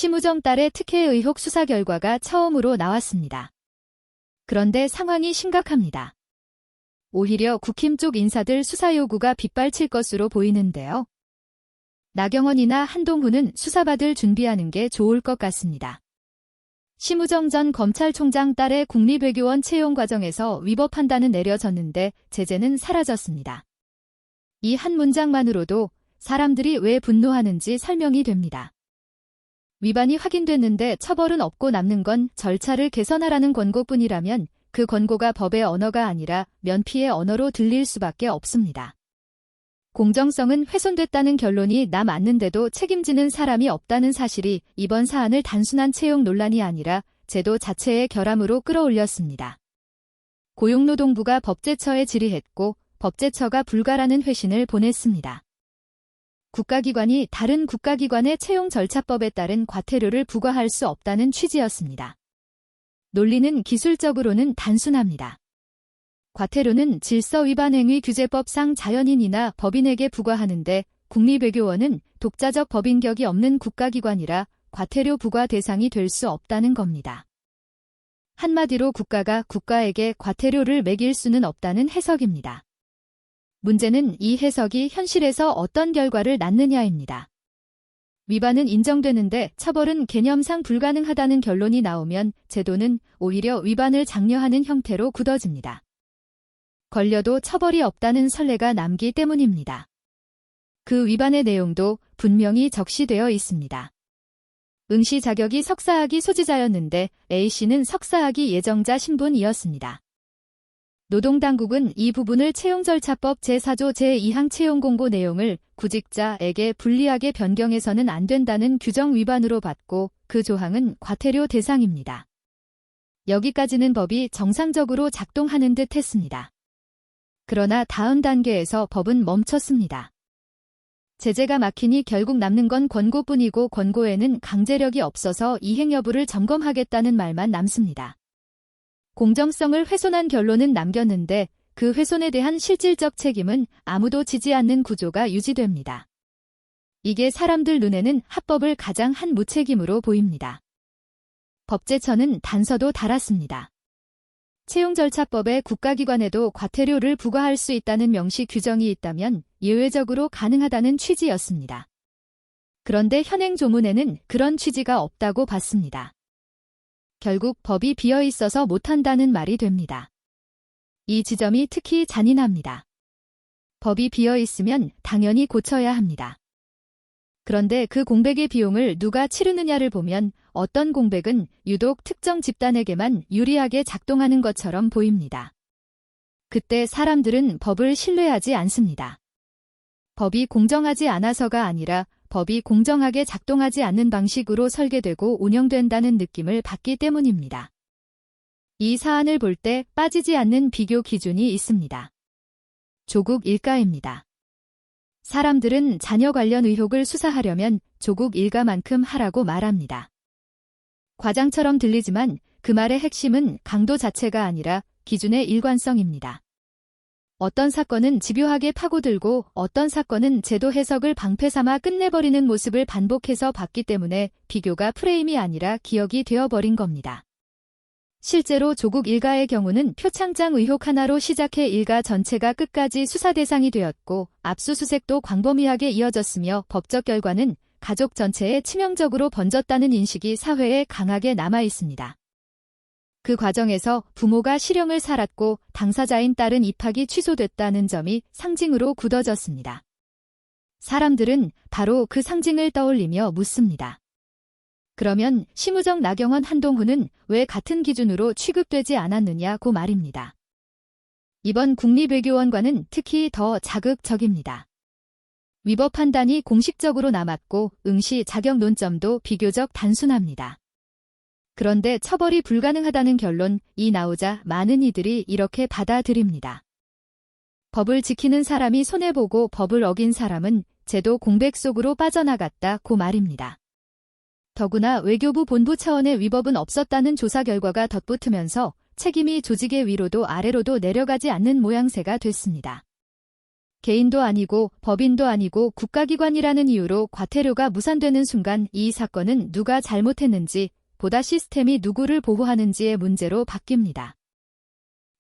심우정 딸의 특혜 의혹 수사 결과가 처음으로 나왔습니다. 그런데 상황이 심각합니다. 오히려 국힘 쪽 인사들 수사 요구가 빗발칠 것으로 보이는데요. 나경원이나 한동훈은 수사받을 준비하는 게 좋을 것 같습니다. 심우정 전 검찰총장 딸의 국립외교원 채용 과정에서 위법 판단은 내려졌는데 제재는 사라졌습니다. 이 한 문장만으로도 사람들이 왜 분노하는지 설명이 됩니다. 위반이 확인됐는데 처벌은 없고 남는 건 절차를 개선하라는 권고뿐이라면 그 권고가 법의 언어가 아니라 면피의 언어로 들릴 수밖에 없습니다. 공정성은 훼손됐다는 결론이 남았는데도 책임지는 사람이 없다는 사실이 이번 사안을 단순한 채용 논란이 아니라 제도 자체의 결함으로 끌어올렸습니다. 고용노동부가 법제처에 질의했고 법제처가 불가라는 회신을 보냈습니다. 국가기관이 다른 국가기관의 채용 절차법에 따른 과태료를 부과할 수 없다는 취지였습니다. 논리는 기술적으로는 단순합니다. 과태료는 질서위반행위규제법상 자연인이나 법인에게 부과하는데 국립외교원은 독자적 법인격이 없는 국가기관이라 과태료 부과 대상이 될 수 없다는 겁니다. 한마디로 국가가 국가에게 과태료를 매길 수는 없다는 해석입니다. 문제는 이 해석이 현실에서 어떤 결과를 낳느냐입니다. 위반은 인정되는데 처벌은 개념상 불가능하다는 결론이 나오면 제도는 오히려 위반을 장려하는 형태로 굳어집니다. 걸려도 처벌이 없다는 선례가 남기 때문입니다. 그 위반의 내용도 분명히 적시되어 있습니다. 응시 자격이 석사학위 소지자였는데 A씨는 석사학위 예정자 신분이었습니다. 노동당국은 이 부분을 채용절차법 제4조 제2항 채용공고 내용을 구직자에게 불리하게 변경해서는 안 된다는 규정 위반으로 봤고 그 조항은 과태료 대상입니다. 여기까지는 법이 정상적으로 작동하는 듯 했습니다. 그러나 다음 단계에서 법은 멈췄습니다. 제재가 막히니 결국 남는 건 권고뿐이고 권고에는 강제력이 없어서 이행 여부를 점검하겠다는 말만 남습니다. 공정성을 훼손한 결론은 남겼는데 그 훼손에 대한 실질적 책임은 아무도 지지 않는 구조가 유지됩니다. 이게 사람들 눈에는 합법을 가장 한 무책임으로 보입니다. 법제처는 단서도 달았습니다. 채용절차법에 국가기관에도 과태료를 부과할 수 있다는 명시 규정이 있다면 예외적으로 가능하다는 취지였습니다. 그런데 현행 조문에는 그런 취지가 없다고 봤습니다. 결국 법이 비어있어서 못한다는 말이 됩니다. 이 지점이 특히 잔인합니다. 법이 비어있으면 당연히 고쳐야 합니다. 그런데 그 공백의 비용을 누가 치르느냐를 보면 어떤 공백은 유독 특정 집단에게만 유리하게 작동하는 것처럼 보입니다. 그때 사람들은 법을 신뢰하지 않습니다. 법이 공정하지 않아서가 아니라 법이 공정하게 작동하지 않는 방식으로 설계되고 운영된다는 느낌을 받기 때문입니다. 이 사안을 볼 때 빠지지 않는 비교 기준이 있습니다. 조국 일가입니다. 사람들은 자녀 관련 의혹을 수사하려면 조국 일가만큼 하라고 말합니다. 과장처럼 들리지만 그 말의 핵심은 강도 자체가 아니라 기준의 일관성입니다. 어떤 사건은 집요하게 파고들고 어떤 사건은 제도 해석을 방패 삼아 끝내버리는 모습을 반복해서 봤기 때문에 비교가 프레임이 아니라 기억이 되어버린 겁니다. 실제로 조국 일가의 경우는 표창장 의혹 하나로 시작해 일가 전체가 끝까지 수사 대상이 되었고 압수수색도 광범위하게 이어졌으며 법적 결과는 가족 전체에 치명적으로 번졌다는 인식이 사회에 강하게 남아 있습니다. 그 과정에서 부모가 실형을 살았고 당사자인 딸은 입학이 취소됐다는 점이 상징으로 굳어졌습니다. 사람들은 바로 그 상징을 떠올리며 묻습니다. 그러면 심우정, 나경원, 한동훈은 왜 같은 기준으로 취급되지 않았느냐고 말입니다. 이번 국립외교원과는 특히 더 자극적입니다. 위법 판단이 공식적으로 남았고 응시 자격 논점도 비교적 단순합니다. 그런데 처벌이 불가능하다는 결론이 나오자 많은 이들이 이렇게 받아들입니다. 법을 지키는 사람이 손해보고 법을 어긴 사람은 제도 공백 속으로 빠져나갔다고 말입니다. 더구나 외교부 본부 차원의 위법은 없었다는 조사 결과가 덧붙으면서 책임이 조직의 위로도 아래로도 내려가지 않는 모양새가 됐습니다. 개인도 아니고 법인도 아니고 국가기관이라는 이유로 과태료가 무산되는 순간 이 사건은 누가 잘못했는지 보다 시스템이 누구를 보호하는지의 문제로 바뀝니다.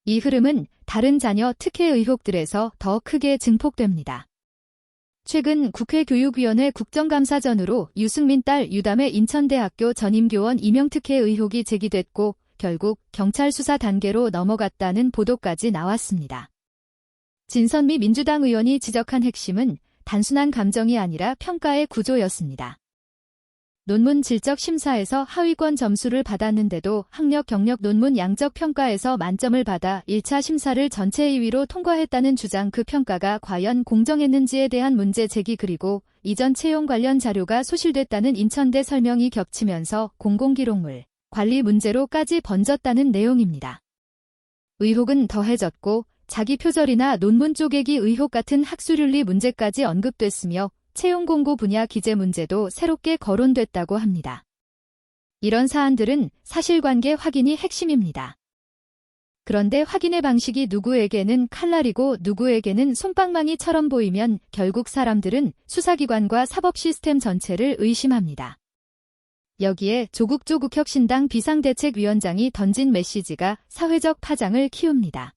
이 흐름은 다른 자녀 특혜 의혹들에서 더 크게 증폭됩니다. 최근 국회 교육위원회 국정감사전으로 유승민 딸 유담의 인천대학교 전임교원 임용특혜 의혹이 제기됐고 결국 경찰 수사 단계로 넘어갔다는 보도까지 나왔습니다. 진선미 민주당 의원이 지적한 핵심은 단순한 감정이 아니라 평가의 구조였습니다. 논문 질적 심사에서 하위권 점수를 받았는데도 학력 경력 논문 양적 평가에서 만점을 받아 1차 심사를 전체 2위로 통과했다는 주장, 그 평가가 과연 공정했는지에 대한 문제 제기, 그리고 이전 채용 관련 자료가 소실됐다는 인천대 설명이 겹치면서 공공기록물 관리 문제로까지 번졌다는 내용입니다. 의혹은 더해졌고 자기 표절이나 논문 쪼개기 의혹 같은 학술윤리 문제까지 언급됐으며 채용 공고 분야 기재 문제도 새롭게 거론됐다고 합니다. 이런 사안들은 사실관계 확인이 핵심입니다. 그런데 확인의 방식이 누구에게는 칼날이고 누구에게는 솜방망이처럼 보이면 결국 사람들은 수사기관과 사법 시스템 전체를 의심합니다. 여기에 조국 혁신당 비상대책위원장이 던진 메시지가 사회적 파장을 키웁니다.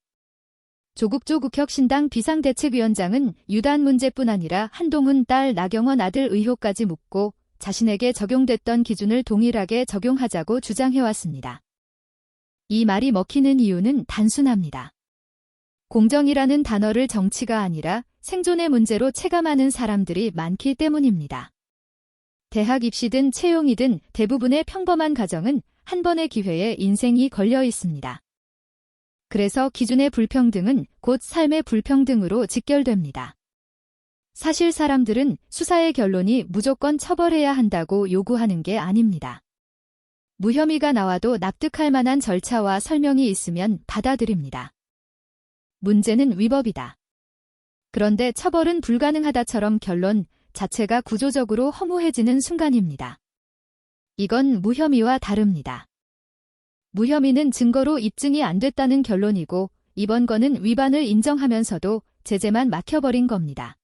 조국 혁신당 비상대책위원장은 유단 문제뿐 아니라 한동훈 딸 나경원 아들 의혹까지 묻고 자신에게 적용됐던 기준을 동일하게 적용하자고 주장해왔습니다. 이 말이 먹히는 이유는 단순합니다. 공정이라는 단어를 정치가 아니라 생존의 문제로 체감하는 사람들이 많기 때문입니다. 대학 입시든 채용이든 대부분의 평범한 가정은 한 번의 기회에 인생이 걸려 있습니다. 그래서 기준의 불평등은 곧 삶의 불평등으로 직결됩니다. 사실 사람들은 수사의 결론이 무조건 처벌해야 한다고 요구하는 게 아닙니다. 무혐의가 나와도 납득할 만한 절차와 설명이 있으면 받아들입니다. 문제는 위법이다. 그런데 처벌은 불가능하다처럼 결론 자체가 구조적으로 허무해지는 순간입니다. 이건 무혐의와 다릅니다. 무혐의는 증거로 입증이 안 됐다는 결론이고 이번 건은 위반을 인정하면서도 제재만 막혀버린 겁니다.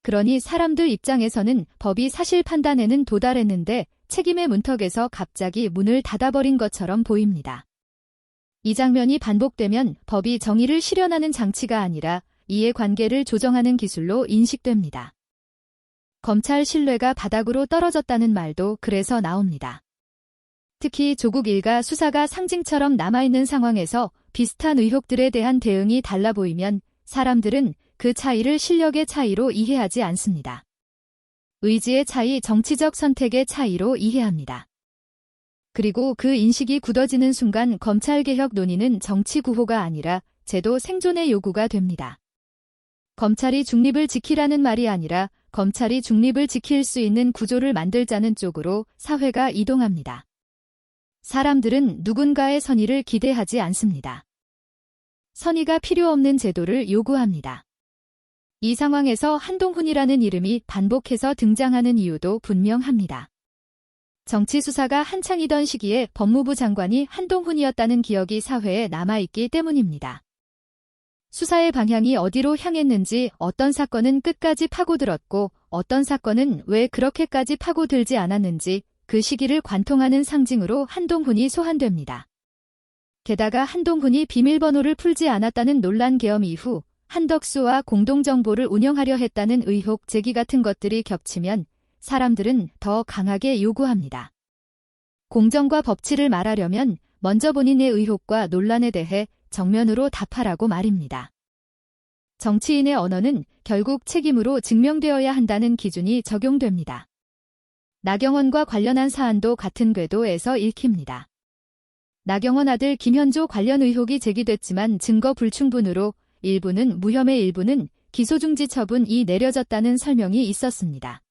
그러니 사람들 입장에서는 법이 사실 판단에는 도달했는데 책임의 문턱에서 갑자기 문을 닫아버린 것처럼 보입니다. 이 장면이 반복되면 법이 정의를 실현하는 장치가 아니라 이해관계를 조정하는 기술로 인식됩니다. 검찰 신뢰가 바닥으로 떨어졌다는 말도 그래서 나옵니다. 특히 조국 일가 수사가 상징처럼 남아있는 상황에서 비슷한 의혹들에 대한 대응이 달라 보이면 사람들은 그 차이를 실력의 차이로 이해하지 않습니다. 의지의 차이, 정치적 선택의 차이로 이해합니다. 그리고 그 인식이 굳어지는 순간 검찰개혁 논의는 정치 구호가 아니라 제도 생존의 요구가 됩니다. 검찰이 중립을 지키라는 말이 아니라 검찰이 중립을 지킬 수 있는 구조를 만들자는 쪽으로 사회가 이동합니다. 사람들은 누군가의 선의를 기대하지 않습니다. 선의가 필요 없는 제도를 요구합니다. 이 상황에서 한동훈이라는 이름이 반복해서 등장하는 이유도 분명합니다. 정치 수사가 한창이던 시기에 법무부 장관이 한동훈이었다는 기억이 사회에 남아있기 때문입니다. 수사의 방향이 어디로 향했는지, 어떤 사건은 끝까지 파고들었고 어떤 사건은 왜 그렇게까지 파고들지 않았는지 그 시기를 관통하는 상징으로 한동훈이 소환됩니다. 게다가 한동훈이 비밀번호를 풀지 않았다는 논란 계엄 이후 한덕수와 공동정보를 운영하려 했다는 의혹 제기 같은 것들이 겹치면 사람들은 더 강하게 요구합니다. 공정과 법치를 말하려면 먼저 본인의 의혹과 논란에 대해 정면으로 답하라고 말입니다. 정치인의 언어는 결국 책임으로 증명되어야 한다는 기준이 적용됩니다. 나경원과 관련한 사안도 같은 궤도에서 읽힙니다. 나경원 아들 김현조 관련 의혹이 제기됐지만 증거 불충분으로 일부는 무혐의, 일부는 기소중지 처분이 내려졌다는 설명이 있었습니다.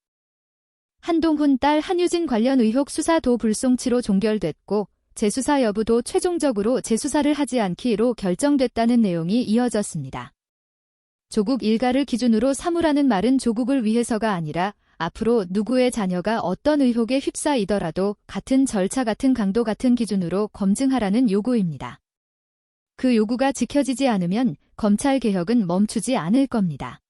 한동훈 딸 한유진 관련 의혹 수사도 불송치로 종결됐고 재수사 여부도 최종적으로 재수사를 하지 않기로 결정됐다는 내용이 이어졌습니다. 조국 일가를 기준으로 삼으라는 말은 조국을 위해서가 아니라 앞으로 누구의 자녀가 어떤 의혹에 휩싸이더라도 같은 절차, 같은 강도, 같은 기준으로 검증하라는 요구입니다. 그 요구가 지켜지지 않으면 검찰개혁은 멈추지 않을 겁니다.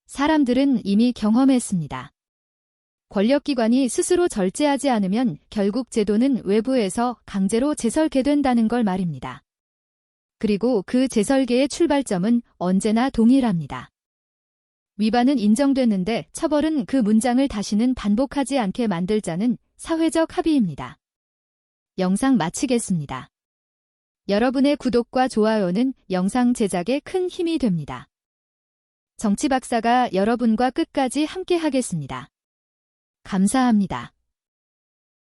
사람들은 이미 경험했습니다. 권력기관이 스스로 절제하지 않으면 결국 제도는 외부에서 강제로 재설계된다는 걸 말입니다. 그리고 그 재설계의 출발점은 언제나 동일합니다. 위반은 인정됐는데 처벌은 그 문장을 다시는 반복하지 않게 만들자는 사회적 합의입니다. 영상 마치겠습니다. 여러분의 구독과 좋아요는 영상 제작에 큰 힘이 됩니다. 정치 박사가 여러분과 끝까지 함께 하겠습니다. 감사합니다.